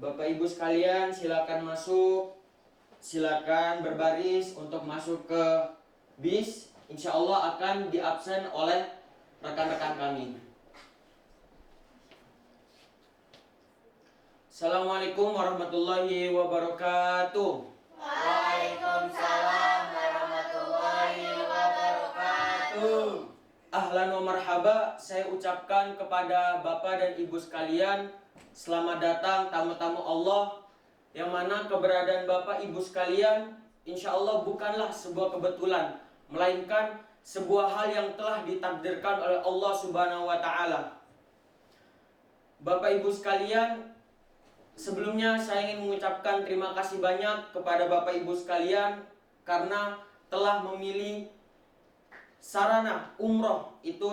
Bapak Ibu sekalian, silakan masuk. Silakan berbaris untuk masuk ke bis. Insya Allah akan diabsen oleh rekan-rekan kami. Assalamualaikum warahmatullahi wabarakatuh. Waalaikumsalam warahmatullahi wabarakatuh. Ahlan wa marhaba, saya ucapkan kepada Bapak dan Ibu sekalian, selamat datang tamu-tamu Allah, yang mana keberadaan Bapak Ibu sekalian insya Allah bukanlah sebuah kebetulan, melainkan sebuah hal yang telah ditakdirkan oleh Allah Subhanahu wa Ta'ala. Bapak Ibu sekalian, sebelumnya saya ingin mengucapkan terima kasih banyak kepada Bapak Ibu sekalian karena telah memilih sarana umroh itu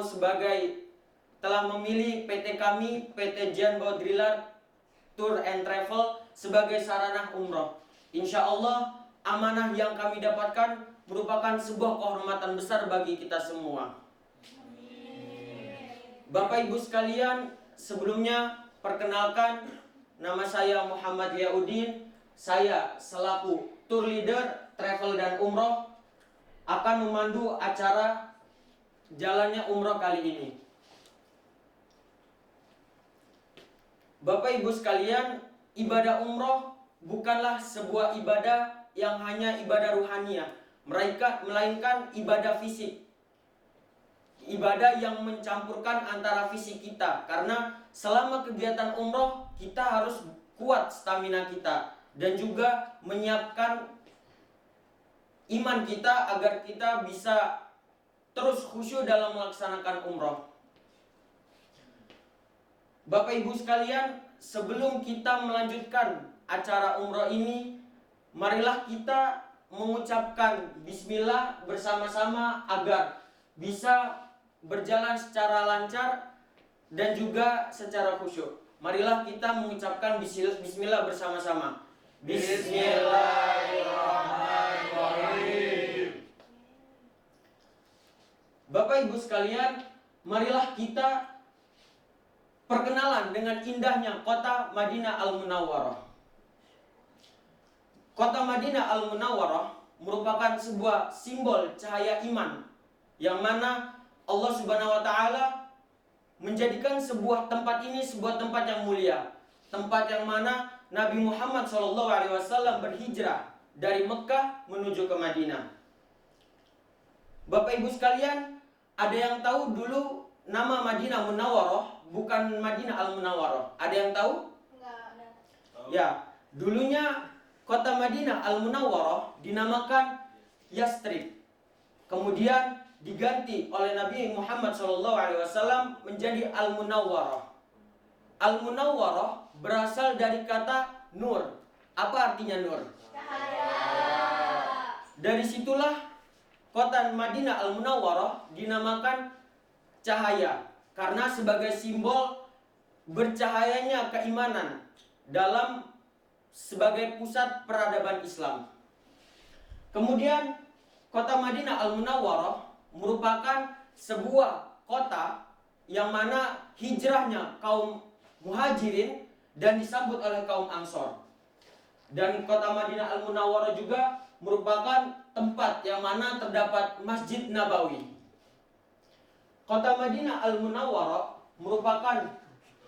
telah memilih PT kami, PT Jan Baudrillard Tour and Travel sebagai sarana umroh. Insya Allah amanah yang kami dapatkan merupakan sebuah kehormatan besar bagi kita semua. Bapak Ibu sekalian, sebelumnya perkenalkan, nama saya Muhammad Yaudin. Saya selaku tour leader travel dan umroh akan memandu acara jalannya umroh kali ini. Bapak Ibu sekalian, ibadah umroh bukanlah sebuah ibadah yang hanya ibadah ruhaniah, melainkan ibadah fisik. Ibadah yang mencampurkan antara fisik kita, karena selama kegiatan umroh kita harus kuat stamina kita dan juga menyiapkan iman kita agar kita bisa terus khusyuk dalam melaksanakan umroh. Bapak Ibu sekalian, sebelum kita melanjutkan acara umroh ini, marilah kita mengucapkan bismillah bersama-sama agar bisa berjalan secara lancar dan juga secara khusyuk. Marilah kita mengucapkan bismillah bersama-sama. Bismillahirrahmanirrahim. Bapak Ibu sekalian, marilah kita perkenalan dengan indahnya kota Madinah Al-Munawwarah. Kota Madinah Al-Munawwarah merupakan sebuah simbol cahaya iman, yang mana Allah Subhanahu wa Ta'ala menjadikan sebuah tempat ini sebuah tempat yang mulia, tempat yang mana Nabi Muhammad SAW berhijrah dari Mekah menuju ke Madinah. Bapak Ibu sekalian, ada yang tahu dulu nama Madinah Munawwarah bukan Madinah Al-Munawwarah? Ada yang tahu? Enggak ada. Ya, dulunya kota Madinah Al-Munawwarah dinamakan Yastrib. Kemudian diganti oleh Nabi Muhammad SAW menjadi Al-Munawwarah. Al-Munawwarah berasal dari kata nur. Apa artinya nur? Cahaya. Dari situlah kota Madinah Al-Munawwarah dinamakan cahaya, karena sebagai simbol bercahayanya keimanan dalam sebagai pusat peradaban Islam. Kemudian kota Madinah Al-Munawwarah merupakan sebuah kota yang mana hijrahnya kaum muhajirin dan disambut oleh kaum ansor. Dan kota Madinah Al-Munawwarah juga merupakan tempat yang mana terdapat Masjid Nabawi. Kota Madinah Al-Munawwarah merupakan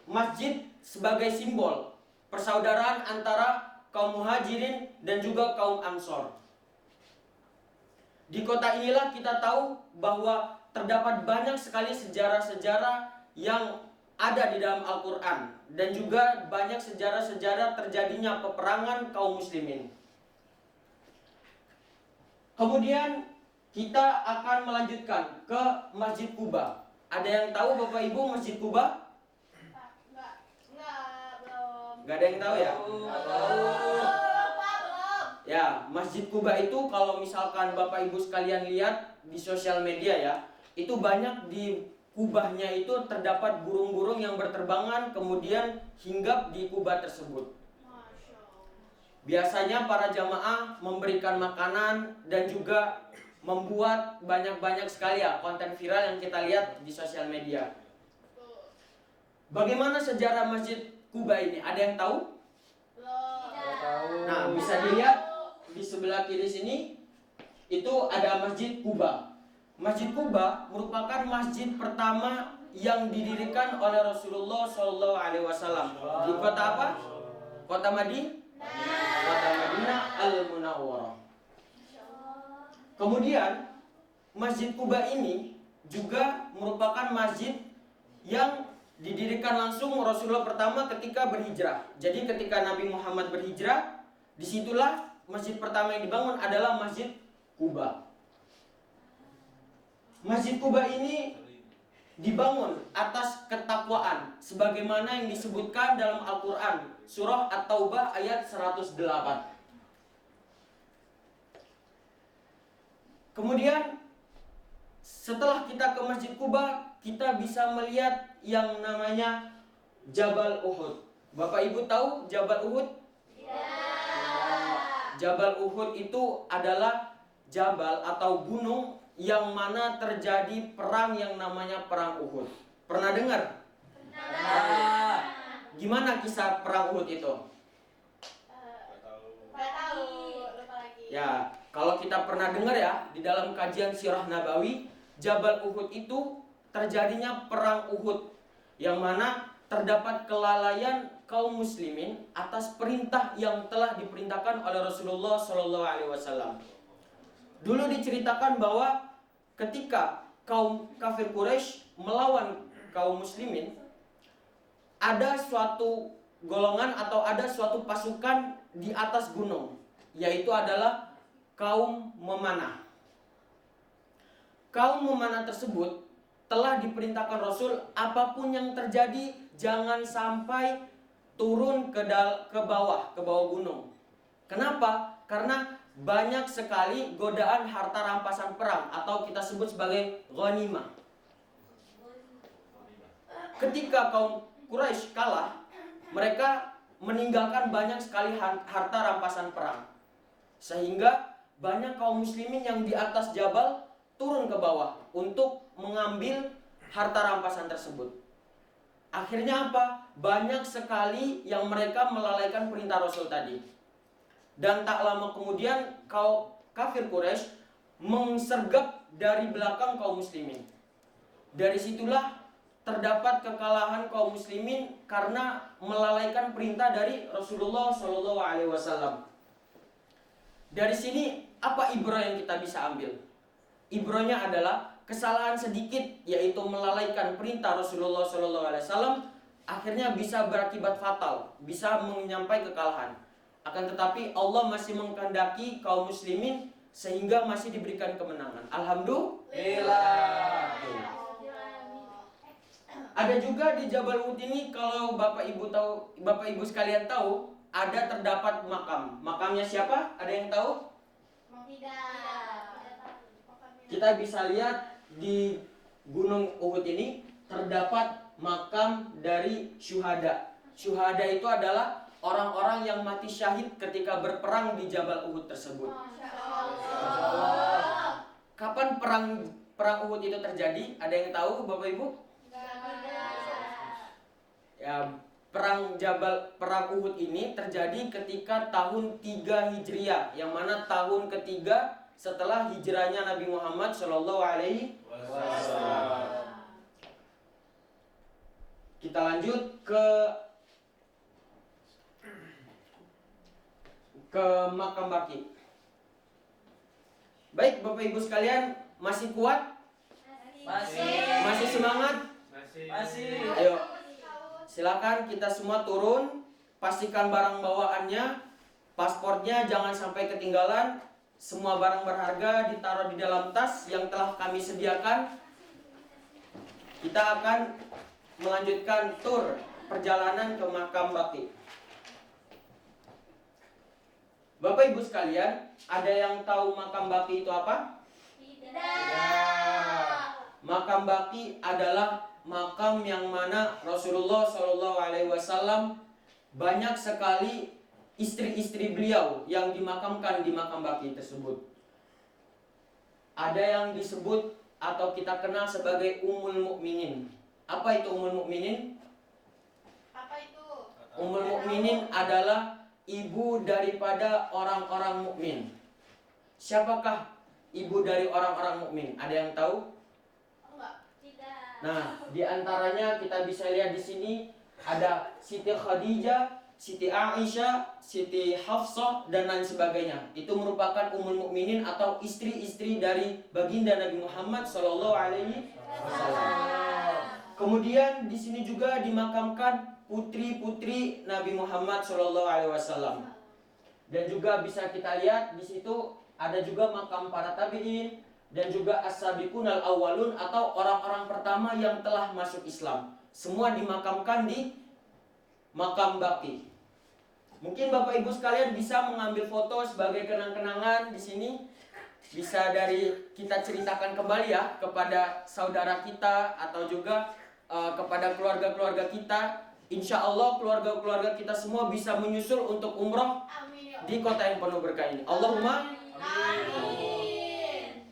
masjid sebagai simbol persaudaraan antara kaum muhajirin dan juga kaum ansor. Di kota inilah kita tahu bahwa terdapat banyak sekali sejarah-sejarah yang ada di dalam Al-Quran, dan juga banyak sejarah-sejarah terjadinya peperangan kaum muslimin. Kemudian kita akan melanjutkan ke Masjid Quba. Ada yang tahu Bapak Ibu Masjid Quba? Enggak, belum. Gak ada yang tahu ya? Belum. Ya, Masjid Quba itu kalau misalkan Bapak Ibu sekalian lihat di sosial media ya, itu banyak di kubahnya itu terdapat burung-burung yang berterbangan kemudian hinggap di kubah tersebut. Masya Allah. Biasanya para jamaah memberikan makanan dan juga membuat banyak-banyak sekali ya konten viral yang kita lihat di sosial media. Bagaimana sejarah Masjid Quba ini? Ada yang tahu? Nah, bisa dilihat di sebelah kiri sini itu ada Masjid Quba. Masjid Quba merupakan masjid pertama yang didirikan oleh Rasulullah Shallallahu Alaihi Wasallam di kota apa? Kota Madinah. Kota Madinah Al Munawwarah. Kemudian Masjid Quba ini juga merupakan masjid yang didirikan langsung Rasulullah pertama ketika berhijrah. Jadi ketika Nabi Muhammad berhijrah, disitulah masjid pertama yang dibangun adalah Masjid Quba. Masjid Quba ini dibangun atas ketakwaan sebagaimana yang disebutkan dalam Al-Quran surah At-Taubah ayat 108. Kemudian setelah kita ke Masjid Quba, kita bisa melihat yang namanya Jabal Uhud. Bapak Ibu tahu Jabal Uhud? Jabal Uhud itu adalah jabal atau gunung yang mana terjadi perang yang namanya perang Uhud. Pernah dengar? Gimana kisah perang Uhud itu? Nggak tahu, lupa lagi. Ya, kalau kita pernah dengar ya, di dalam kajian Sirah Nabawi, Jabal Uhud itu terjadinya perang Uhud yang mana terdapat kelalaian kaum muslimin atas perintah yang telah diperintahkan oleh Rasulullah Shallallahu Alaihi Wasallam. Dulu diceritakan bahwa ketika kaum kafir Quraisy melawan kaum muslimin, ada suatu golongan atau ada suatu pasukan di atas gunung, yaitu adalah kaum memanah. Kaum memanah tersebut telah diperintahkan Rasul, apapun yang terjadi jangan sampai turun ke bawah gunung. Kenapa? Karena banyak sekali godaan harta rampasan perang atau kita sebut sebagai ghanimah. Ketika kaum Quraisy kalah, mereka meninggalkan banyak sekali harta rampasan perang. Sehingga banyak kaum muslimin yang di atas jabal turun ke bawah untuk mengambil harta rampasan tersebut. Akhirnya apa? Banyak sekali yang mereka melalaikan perintah Rasul tadi. Dan tak lama kemudian kaum kafir Quraisy mengsergap dari belakang kaum muslimin. Dari situlah terdapat kekalahan kaum muslimin karena melalaikan perintah dari Rasulullah Shallallahu Alaihi Wasallam. Dari sini apa ibrah yang kita bisa ambil? Ibrahnya adalah kesalahan sedikit, yaitu melalaikan perintah Rasulullah Shallallahu Alaihi Wasallam, akhirnya bisa berakibat fatal, bisa menyampai kekalahan. Akan tetapi Allah masih mengkehendaki kaum muslimin sehingga masih diberikan kemenangan. Alhamdulillah. Ada juga di Jabal Uhud ini, kalau Bapak Ibu sekalian tahu, ada terdapat makam. Makamnya siapa? Ada yang tahu? Kita bisa lihat di Gunung Uhud ini terdapat makam dari syuhada. Syuhada itu adalah orang-orang yang mati syahid ketika berperang di Jabal Uhud tersebut. Kapan perang Uhud itu terjadi? Ada yang tahu, Bapak Ibu? Ya, perang Uhud ini terjadi ketika tahun 3 Hijriah, yang mana tahun ketiga setelah hijrahnya Nabi Muhammad Shallallahu Alaihi Wasallam. Kita lanjut ke makam Baqi. Baik, Bapak Ibu sekalian, masih kuat? Masih semangat? Masih. Ayo, silakan kita semua turun. Pastikan barang bawaannya, paspornya jangan sampai ketinggalan. Semua barang berharga ditaruh di dalam tas yang telah kami sediakan. Kita akan melanjutkan tur perjalanan ke makam Baqi. Bapak Ibu sekalian, ada yang tahu makam Baqi itu apa? Makam Baqi adalah makam yang mana Rasulullah Shallallahu Alaihi Wasallam banyak sekali istri-istri beliau yang dimakamkan di makam Baqi tersebut. Ada yang disebut atau kita kenal sebagai Ummul Mukminin. Apa itu Ummul Mukminin? Apa itu? Ummul Mukminin adalah ibu daripada orang-orang mukmin. Siapakah ibu dari orang-orang mukmin? Ada yang tahu? Enggak. Tidak. Nah, di antaranya kita bisa lihat di sini ada Siti Khadijah, Siti Aisyah, Siti Hafsah dan lain sebagainya. Itu merupakan ummul mukminin atau istri-istri dari baginda Nabi Muhammad sallallahu alaihi wasallam. Kemudian di sini juga dimakamkan putri-putri Nabi Muhammad sallallahu alaihi wasallam. Dan juga bisa kita lihat di situ ada juga makam para tabi'in dan juga as-sabiqunal awwalun atau orang-orang pertama yang telah masuk Islam. Semua dimakamkan di makam Baqi. Mungkin Bapak Ibu sekalian bisa mengambil foto sebagai kenang-kenangan di sini. Bisa dari kita ceritakan kembali ya kepada saudara kita atau juga kepada keluarga-keluarga kita. Insya Allah keluarga-keluarga kita semua bisa menyusul untuk umroh Amin. di kota yang penuh berkah ini. Allahumma. Amin.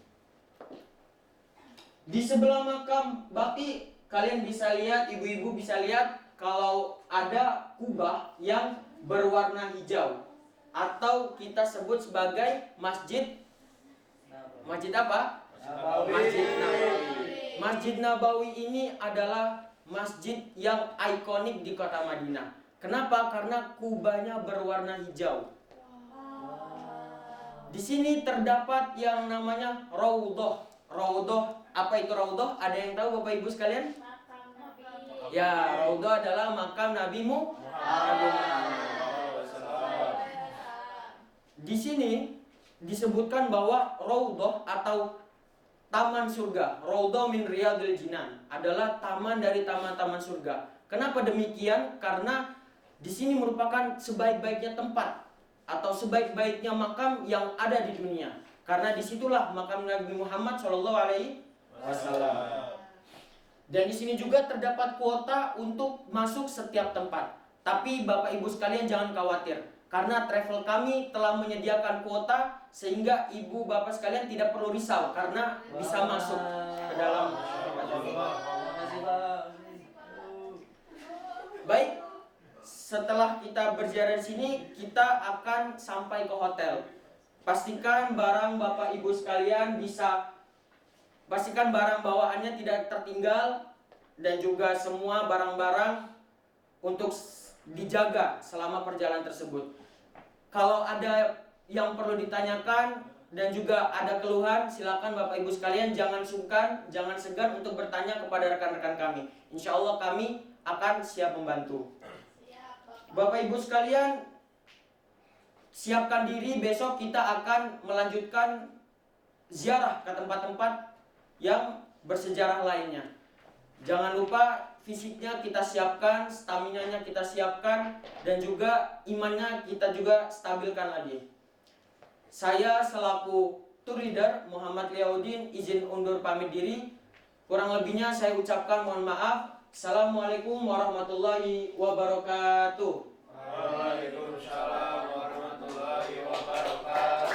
Di sebelah makam Baqi kalian bisa lihat, ibu-ibu bisa lihat kalau ada kubah yang berwarna hijau atau kita sebut sebagai masjid apa? Masjid Nabawi. Masjid Nabawi ini adalah masjid yang ikonik di kota Madinah. Kenapa? Karena kubahnya berwarna hijau. Di sini terdapat yang namanya raudhah. Raudhah, apa itu raudhah? Ada yang tahu Bapak Ibu sekalian? Makam Nabi. Ya, raudhah adalah makam Nabi Muhammad. Di sini disebutkan bahwa raudhah atau taman surga, raudhah min riyadil jinan, adalah taman dari taman-taman surga. Kenapa demikian? Karena di sini merupakan sebaik-baiknya tempat atau sebaik-baiknya makam yang ada di dunia. Karena disitulah makam Nabi Muhammad Shallallahu Alaihi Wasallam. Dan di sini juga terdapat kuota untuk masuk setiap tempat. Tapi Bapak Ibu sekalian jangan khawatir, karena travel kami telah menyediakan kuota sehingga Ibu Bapak sekalian tidak perlu risau karena bisa masuk ke dalam tempat ini. Baik, setelah kita berziarah di sini, kita akan sampai ke hotel. Pastikan barang Bapak Ibu sekalian pastikan barang bawaannya tidak tertinggal dan juga semua barang-barang untuk dijaga selama perjalanan tersebut. Kalau ada yang perlu ditanyakan dan juga ada keluhan, silakan Bapak Ibu sekalian jangan sungkan, jangan segan untuk bertanya kepada rekan-rekan kami. Insya Allah kami akan siap membantu. Bapak Ibu sekalian, siapkan diri, besok kita akan melanjutkan ziarah ke tempat-tempat yang bersejarah lainnya. Jangan lupa fisiknya kita siapkan, staminanya kita siapkan, dan juga imannya kita juga stabilkan lagi. Saya selaku tour leader Muhammad Liaudin izin undur pamit diri. Kurang lebihnya saya ucapkan mohon maaf. Assalamualaikum warahmatullahi wabarakatuh. Waalaikumsalam warahmatullahi wabarakatuh.